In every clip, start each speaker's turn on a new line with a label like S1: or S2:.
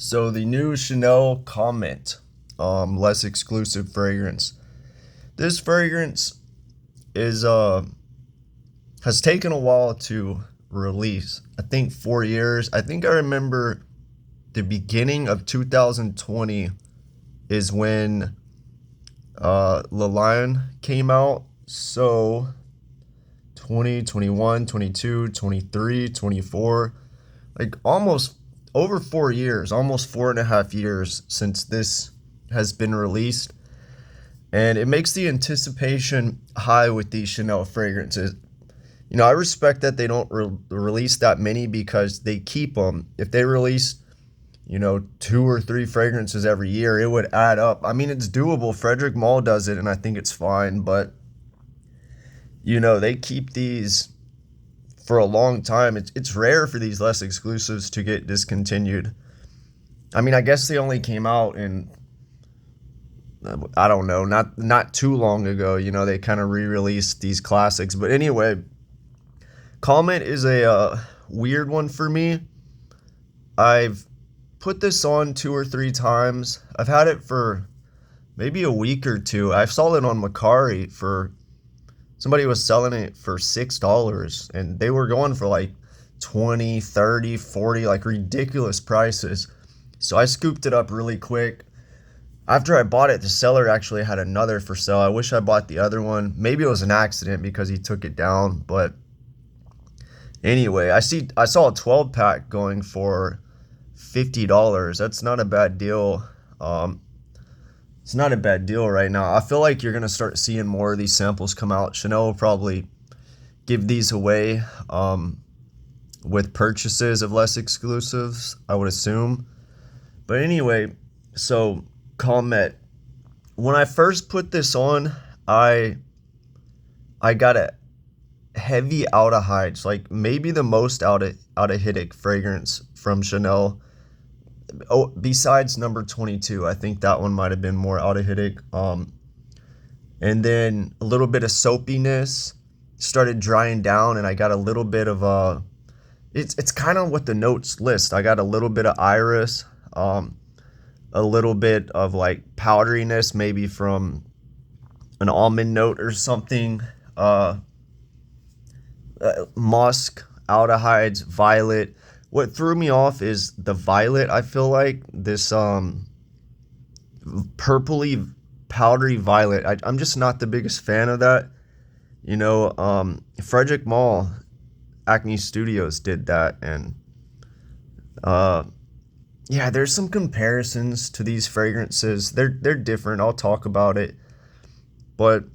S1: So the new Chanel Comete, less exclusive fragrance. This fragrance is has taken a while to release. I think 4 years. I think I remember the beginning of 2020 is when La Lion came out. So 20, 21, 22, 23, 24, like almost over 4 years, almost 4.5 years since this has been released. And it makes the anticipation high with these Chanel fragrances. I respect that they don't release that many because they keep them. If they release, two or three fragrances every year, it would add up. I mean, it's doable. Frederick Malle does it, and I think it's fine. But, they keep these for a long time. It's rare for these less exclusives to get discontinued. I mean, I guess they only came out in, I don't know, not too long ago. They kind of re-released these classics. But anyway, Comment is a weird one for me. I've put this on 2 or 3 times. I've had it for maybe a week or two. I saw it on Macari for somebody was selling it for $6, and they were going for like 20, 30, 40, like ridiculous prices. So I scooped it up really quick. After I bought it, the seller actually had another for sale. I wish I bought the other one. Maybe it was an accident because he took it down. But anyway, I saw a 12 pack going for $50. That's not a bad deal. It's not a bad deal right now. I feel like you're going to start seeing more of these samples come out. Chanel will probably give these away with purchases of less exclusives, I would assume. But anyway, so Comete. When I first put this on, I got a heavy aldehydes, like maybe the most aldehydic fragrance from Chanel. Oh, besides number 22, I think that one might have been more aldehydic. And then a little bit of soapiness, started drying down, and I got a little bit of it's kind of what the notes list. I got a little bit of iris, a little bit of like powderiness, maybe from an almond note or something. Musk, aldehydes, violet. What threw me off is the violet. I feel like this purpley, powdery violet. I'm just not the biggest fan of that. Frederick Malle, Acne Studios did that, and yeah, there's some comparisons to these fragrances. They're different. I'll talk about it, but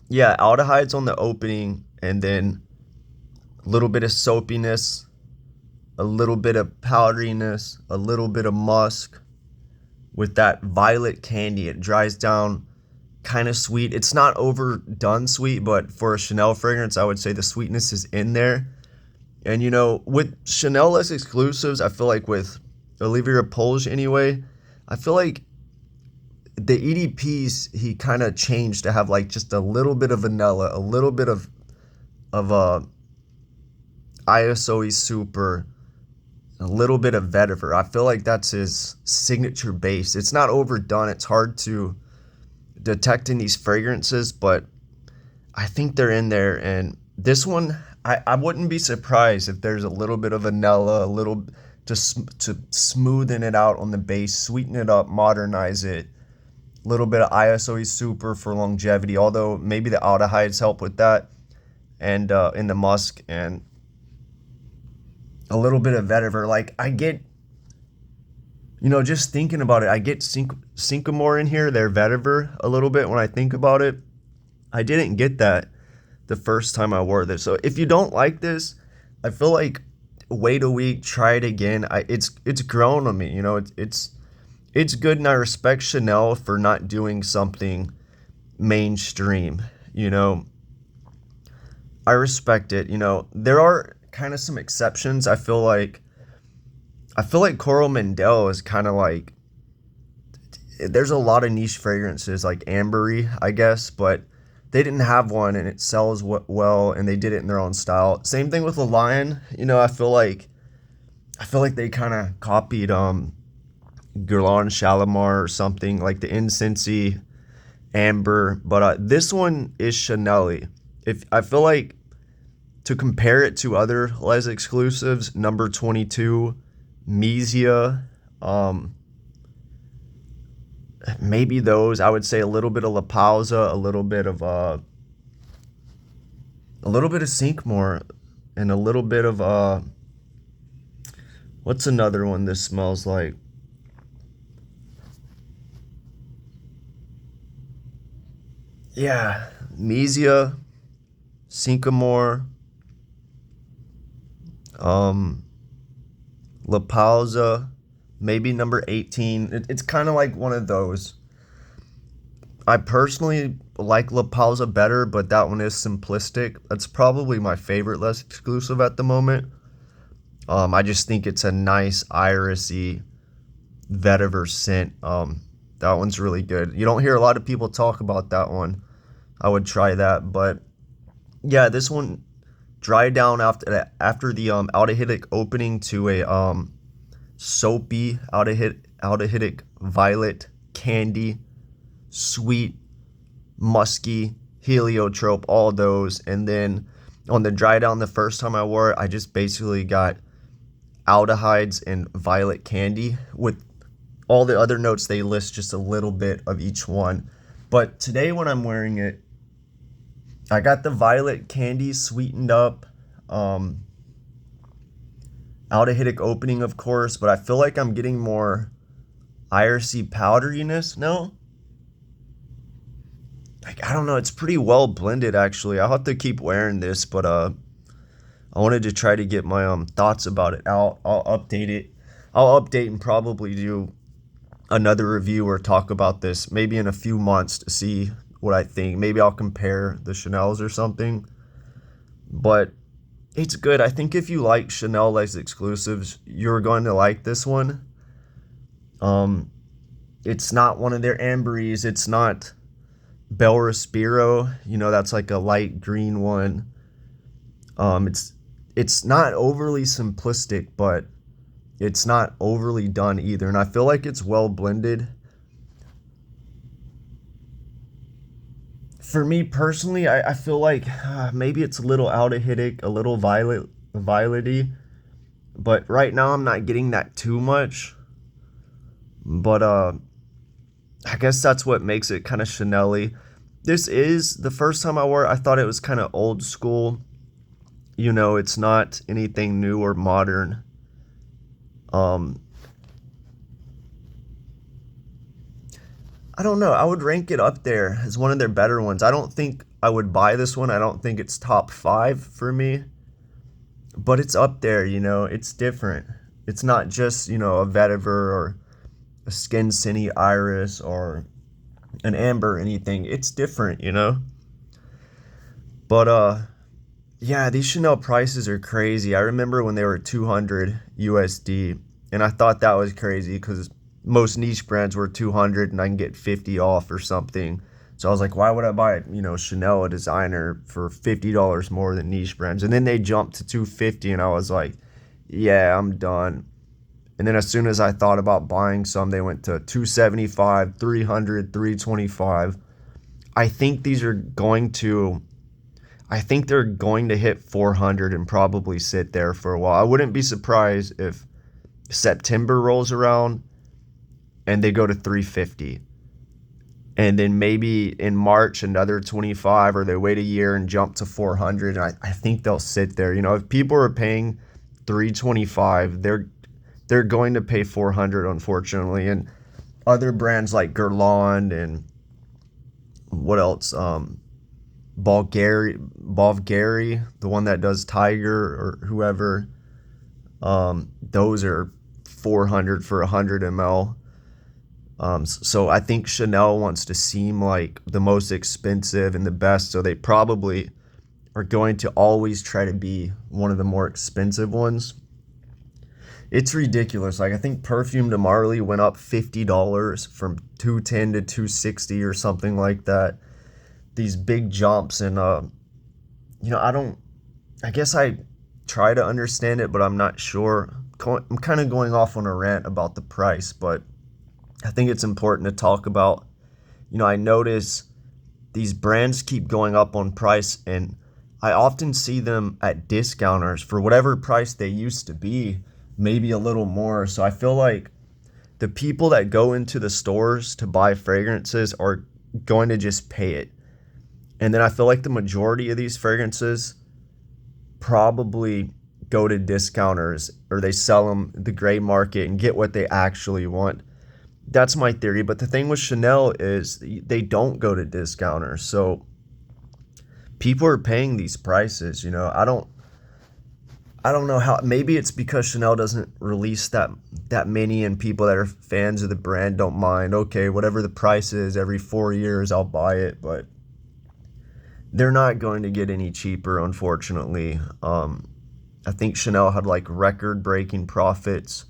S1: yeah, aldehydes on the opening, and then a little bit of soapiness, a little bit of powderiness, a little bit of musk with that violet candy. It dries down, kind of sweet. It's not overdone sweet, but for a Chanel fragrance, I would say the sweetness is in there. And with Chanel less exclusives, I feel like with Olivier Polge anyway, I feel like the EDPs he kind of changed to have like just a little bit of vanilla, a little bit of ISOE super, a little bit of vetiver. I feel like that's his signature base. It's not overdone. It's hard to detect in these fragrances, but I think they're in there. And this one, I wouldn't be surprised if there's a little bit of vanilla, a little to smoothen it out on the base, sweeten it up, modernize it. A little bit of ISOE super for longevity, although maybe the aldehydes help with that, and in the musk, and a little bit of vetiver. Like I get, just thinking about it, I get Sycamore in here, their vetiver a little bit when I think about it. I didn't get that the first time I wore this. So if you don't like this, I feel like wait a week, try it again. It's grown on me. It's good, and I respect Chanel for not doing something mainstream. I respect it. There are kind of some exceptions. I feel like Coral Mendel is kind of like, there's a lot of niche fragrances like ambery, I guess, but they didn't have one, and it sells well, and they did it in their own style. Same thing with La Lion. I feel like they kind of copied Guerlain Shalimar or something like the Incensey Amber. But this one is Chanel. If I feel like to compare it to other Les exclusives, number 22, Misia, maybe those. I would say a little bit of La Pausa, a little bit of Sinkmore, and a little bit of what's another one this smells like? Yeah, Misia, Sycamore, um, La Pausa, maybe number 18. It's kind of like one of those. I personally like La Pausa better, but that one is simplistic. That's probably my favorite less exclusive at the moment. I just think it's a nice irisy vetiver scent. That one's really good. You don't hear a lot of people talk about that one. I would try that, but yeah, this one dried down after the aldehydic opening to a soapy aldehydic violet candy, sweet, musky, heliotrope, all those. And then on the dry down the first time I wore it, I just basically got aldehydes and violet candy with all the other notes they list, just a little bit of each one. But today when I'm wearing it, I got the violet candy sweetened up, aldehydic opening, of course, but I feel like I'm getting more irisy powderiness now. Like, I don't know, it's pretty well blended actually. I'll have to keep wearing this, but I wanted to try to get my thoughts about it out. I'll update it. I'll update and probably do another review or talk about this maybe in a few months to see what I think. Maybe I'll compare the Chanel's or something. But it's good. I think if you like Chanel Les exclusives, you're going to like this one. It's not one of their amberies. It's not Bel Respiro. You know, that's like a light green one. It's not overly simplistic, but it's not overly done either. And I feel like it's well blended. For me personally, I feel like maybe it's a little aldehydic, a little violety. But right now I'm not getting that too much. But I guess that's what makes it kind of Chanel-y. This is the first time I wore it, I thought it was kind of old school. You know, it's not anything new or modern. I don't know. I would rank it up there as one of their better ones. I don't think I would buy this one. I don't think it's top 5 for me. But it's up there, you know. It's different. It's not just, you know, a vetiver or a skin cine iris or an amber or anything. It's different, you know. But yeah, these Chanel prices are crazy. I remember when they were 200 USD, and I thought that was crazy because most niche brands were 200 and I can get 50 off or something. So I was like, why would I buy, you know, Chanel, a designer, for $50 more than niche brands? And then they jumped to 250 and I was like, yeah, I'm done. And then as soon as I thought about buying some, they went to 275, 300, 325. I think they're going to hit 400 and probably sit there for a while. I wouldn't be surprised if September rolls around and they go to 350. And then maybe in March another 25, or they wait a year and jump to 400. And I think they'll sit there. You know, if people are paying 325, they're going to pay 400, unfortunately. And other brands like Guerlain and what else? Bulgari, the one that does Tiger or whoever. Those are 400 for 100 ml. So I think Chanel wants to seem like the most expensive and the best, so they probably are going to always try to be one of the more expensive ones. It's ridiculous. Like, I think Perfume de Marly went up $50 from 210 to 260 or something like that. These big jumps, and you know, I guess I try to understand it, but I'm not sure. I'm kind of going off on a rant about the price, but I think it's important to talk about. I notice these brands keep going up on price, and I often see them at discounters for whatever price they used to be, maybe a little more. So I feel like the people that go into the stores to buy fragrances are going to just pay it. And then I feel like the majority of these fragrances probably go to discounters, or they sell them the gray market and get what they actually want. That's my theory. But the thing with Chanel is they don't go to discounters. So people are paying these prices. I don't know how. Maybe it's because Chanel doesn't release that many, and people that are fans of the brand don't mind. Okay, whatever the price is, every 4 years I'll buy it. But they're not going to get any cheaper, unfortunately. I think Chanel had like record-breaking profits,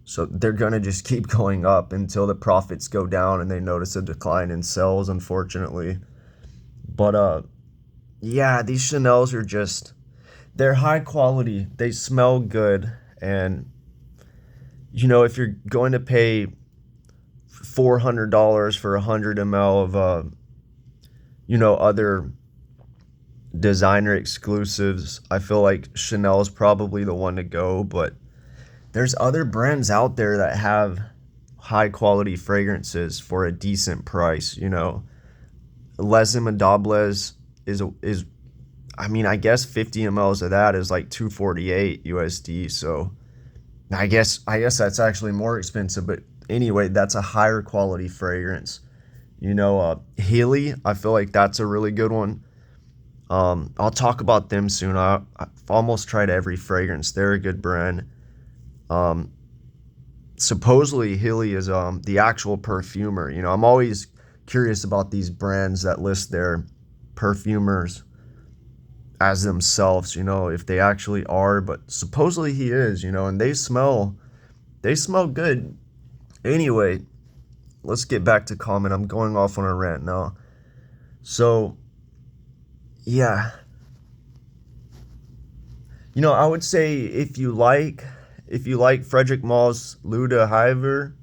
S1: so they're gonna just keep going up until the profits go down and they notice a decline in sales, unfortunately. But yeah, these Chanels are just, they're high quality. They smell good, and if you're going to pay $400 for 100 ml of other designer exclusives, I feel like Chanel's probably the one to go. But there's other brands out there that have high quality fragrances for a decent price. Les Imitables is I guess 50 mLs of that is like 248 USD. So I guess that's actually more expensive, but anyway, that's a higher quality fragrance. Healy, I feel like that's a really good one. I'll talk about them soon. I've almost tried every fragrance. They're a good brand. Supposedly Healy is the actual perfumer. I'm always curious about these brands that list their perfumers as themselves, if they actually are, but supposedly he is, and they smell good. Anyway, let's get back to Comete. I'm going off on a rant now. So, yeah. I would say if you like Frederick Mahl's L'Eau de Hiver,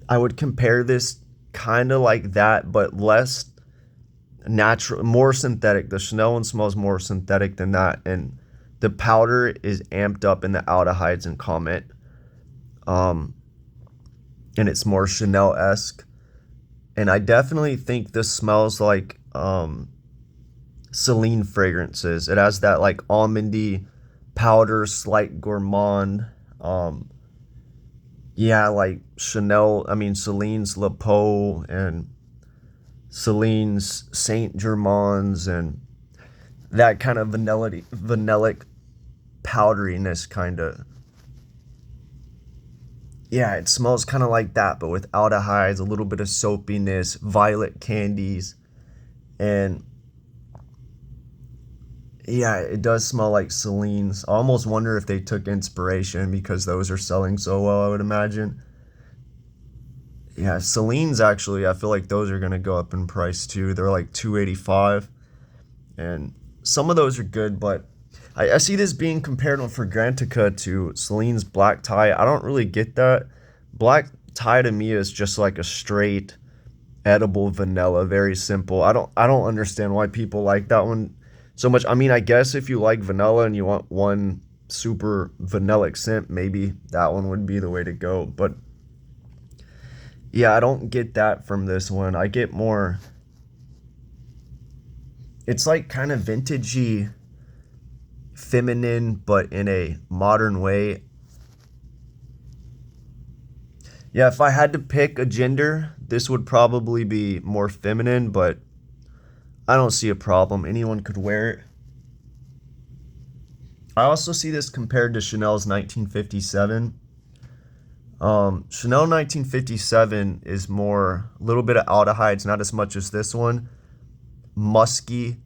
S1: I would compare this kind of like that, but less natural, more synthetic. The Chanel one smells more synthetic than that, and the powder is amped up in the aldehydes and Comete, and it's more Chanel-esque. And I definitely think this smells like Celine fragrances. It has that like almondy powder, slight gourmand. Yeah, like Celine's Le Peau and Celine's Saint Germain's, and that kind of vanillic powderiness kind of. Yeah, it smells kind of like that, but with aldehydes, a little bit of soapiness, violet candies, and yeah, it does smell like Celine's. I almost wonder if they took inspiration because those are selling so well, I would imagine. Yeah, Celine's actually, I feel like those are going to go up in price too. They're like 285, and some of those are good, but I see this being compared on Fragrantica to Celine's Black Tie. I don't really get that. Black Tie to me is just like a straight edible vanilla, very simple. I don't understand why people like that one so much. I guess if you like vanilla and you want one super vanillic scent, maybe that one would be the way to go. But yeah, I don't get that from this one. I get more, it's like kind of vintagey, feminine, but in a modern way. Yeah, if I had to pick a gender, this would probably be more feminine, but I don't see a problem. Anyone could wear it. I also see this compared to Chanel's 1957. Chanel 1957 is more, a little bit of aldehydes, not as much as this one. Musky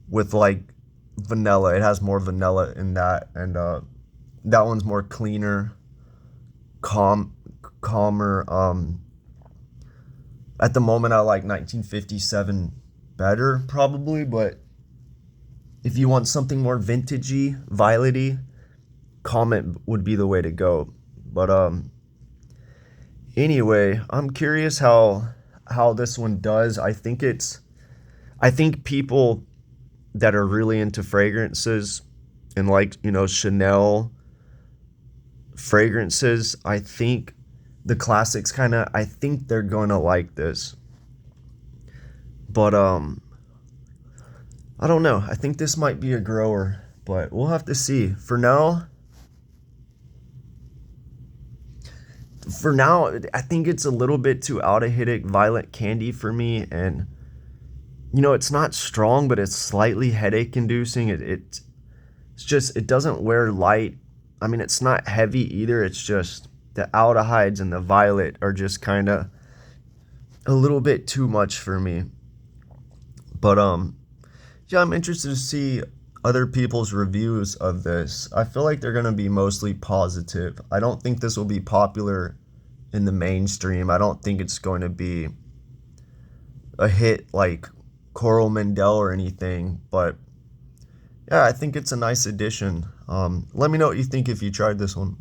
S1: with like vanilla. It has more vanilla in that, and that one's more cleaner, calmer. At the moment, I like 1957 better, probably, but if you want something more vintagey, violety, Comete would be the way to go. But Anyway, I'm curious how this one does. I think people that are really into fragrances and like, Chanel fragrances, I think the classics kind of I think they're going to like this. But I don't know. I think this might be a grower, but we'll have to see. For now, I think it's a little bit too aldehydic violet candy for me, and it's not strong, but it's slightly headache inducing. It's just it doesn't wear light. I mean, it's not heavy either. It's just the aldehydes and the violet are just kind of a little bit too much for me. But yeah, I'm interested to see other people's reviews of this. I feel like they're going to be mostly positive. I don't think this will be popular in the mainstream. I don't think it's going to be a hit like Coral Mendel or anything, but yeah, I think it's a nice addition. Let me know what you think if you tried this one.